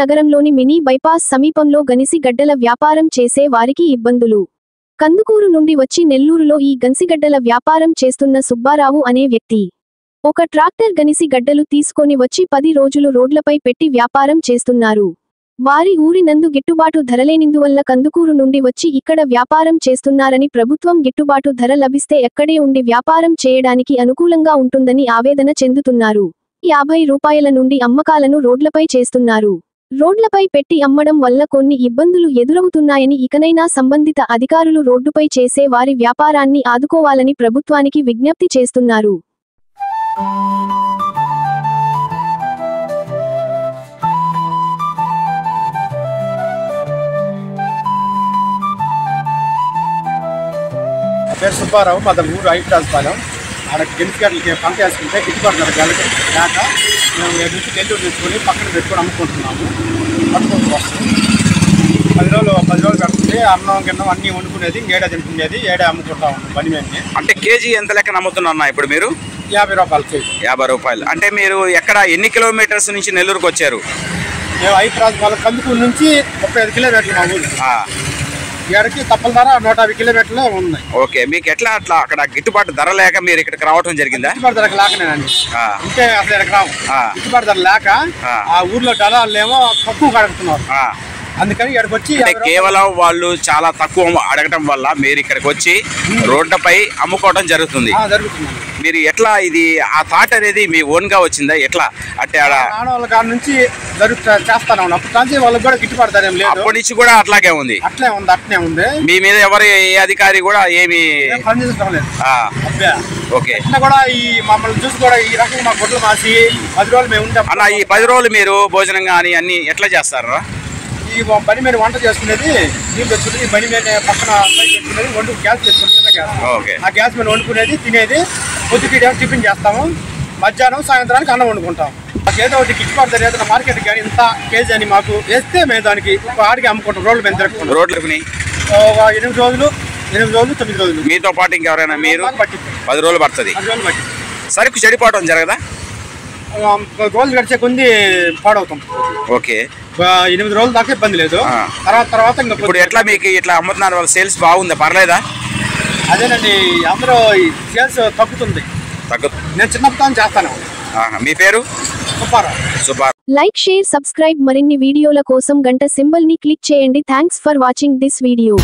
నగరంలోని mini bypass సమీపంలో గనిసిగడ్డల వ్యాపారం చేసే వారికి ఇబ్బందులు. కందుకూరు నుండి వచ్చి నెల్లూరులో ఈ గన్సిగడ్డల వ్యాపారం చేస్తున్న సుబ్బారావు అనే వ్యక్తి ఒక ట్రాక్టర్ గనిసిగడ్డలు తీసుకొని వచ్చి 10 రోజులు రోడ్లపై పెట్టి వ్యాపారం చేస్తున్నారు. వారి ఊరి నందు గిట్టుబాటు ధరలేనిందువల్ల కందుకూరు నుండి వచ్చి ఇక్కడ వ్యాపారం చేస్తున్నారని, ప్రభుత్వం గిట్టుబాటు ధర లభిస్తే ఎక్కడే ఉండి వ్యాపారం చేయడానికి అనుకూలంగా ఉంటుందని ఆవేదన చెందుతున్నారు. 50 రూపాయల నుండి అమ్మకాలను రోడ్లపై చేస్తున్నారు. రోడ్లపై పెట్టి అమ్మడం వల్ల కొన్ని ఇబ్బందులు ఎదురవుతున్నాయని, ఇకనైనా సంబంధిత అధికారులు రోడ్డుపై చేసే వారి వ్యాపారాన్ని ఆదుకోవాలని ప్రభుత్వానికి విజ్ఞప్తి చేస్తున్నారు. పేరు సుబ్బారావు, మా ఊరు ఐప్రాజపాలెం. ఆడ గెలిచిగడ్డలకి పంట వేసుకుంటే గిట్టుబాటు ధర లేక మేము నుంచి నెల్లూరు తెచ్చుకొని పక్కన పెట్టుకొని అమ్ముకుంటున్నాము. పట్టుకుంటూ వస్తాం. 10 రోజులు పెడుతుంది. అన్నం గిన్నం అన్నీ వండుకునేది, ఏడా తింటునేది, ఏడా అమ్ముకుంటా ఉన్నాం పని మీద. అంటే కేజీ ఎంత లెక్క నమ్ముతున్నా ఇప్పుడు మీరు? 50 రూపాయలు కేజీ. 50 రూపాయలు. అంటే మీరు ఎక్కడ ఎన్ని కిలోమీటర్స్ నుంచి నెల్లూరుకు వచ్చారు? మేము ఐప్రాజపాలెం కందుకూరు నుంచి 35 కిలోమీటర్లు మా ఊరు. ఏడకి తప్పల ధర 150 కిలోమీటర్లు ఉన్నాయి. ఓకే, మీకు ఎట్లా అట్లా అక్కడ గిట్టుబాటు ధర లేక మీరు ఇక్కడికి రావడం జరిగిందా? గిట్టుబాటు ధర లేకనేనండి. ఇంకే అసలు ఇక్కడికి రావు. గిట్టుబాటు ధర లేక ఆ ఊర్లో డలాలు ఏమో తక్కువ కడుగుతున్నారు. అందుకని ఇక్కడికి వచ్చి కేవలం వాళ్ళు చాలా తక్కువ అడగటం వల్ల మీరు ఇక్కడికి వచ్చి రోడ్లపై అమ్ముకోవడం జరుగుతుంది. మీరు ఎట్లా ఇది ఆ థాట్ అనేది మీ ఓన్ గా వచ్చిందా? ఎట్లా అంటే వాళ్ళ కాడ నుంచి చేస్తాను అప్పటి నుంచి వాళ్ళకి కూడా గిట్టుబాటు ధర ఏం లేదు. అప్పటి నుంచి కూడా అట్లాగే ఉంది. అట్లే ఉంది. మీ మీద ఎవరు ఏ అధికారి కూడా ఏమి పనిచేయడం లేదు. ఓకే, కూడా ఈ మమ్మల్ని చూసి కూడా ఈ రకంగా మా గుడ్లు మాసి 10 రోజులు మేము ఉంటాం. అలా ఈ 10 రోజులు మీరు భోజనం కానీ అన్ని ఎట్లా చేస్తారా? ఈ పని మీద వంట చేసుకునేది, నీళ్ళు తెచ్చుకునేది, పని మీద పక్కన పెట్టుకునేది, వండు గ్యాస్ తెచ్చుకుని చిన్న గ్యాస్, ఆ గ్యాస్ మీద వండుకునేది, తినేది. పొద్దుకి టిఫిన్ చేస్తాము, మధ్యాహ్నం సాయంత్రానికి అన్నం వండుకుంటాం. మాకేదో ఒకటి గిట్టుబాటు ధర ఏదైనా మార్కెట్ కానీ ఇంత కేజీ అని మాకు వేస్తే మేము దానికి ఆడికి అమ్ముకుంటాం. రోడ్ల మీద తిరుగుకుంటాం. రోడ్లకు 8 రోజులు 9 రోజులు. మీతో పాటు ఇంకెవరైనా? మీరు 10 రోజులు పడుతుంది. 10 రోజులు పట్టి సరుకు చెడిపోవడం జరగదా? రోజులు గడిచే కొంది పాడవుతాం. ఓకే, 8 రోజుల దాకా ఇబ్బంది లేదు. తర్వాత ఇప్పుడు ఎట్లా మీకు ఇట్లా అమ్ముతున్నారు? వాళ్ళ సేల్స్ బాగుందా? పర్లేదా? అదేనండి, అందరూ సేల్స్ తగ్గుతుంది. నేను చిన్నప్పుడు చేస్తాను. మీ పేరు? సుబ్బారావు. Like, share, subscribe. మరిన్ని వీడియోల కోసం గంట సింబల్ ని క్లిక్ చేయండి. Thanks for watching this video.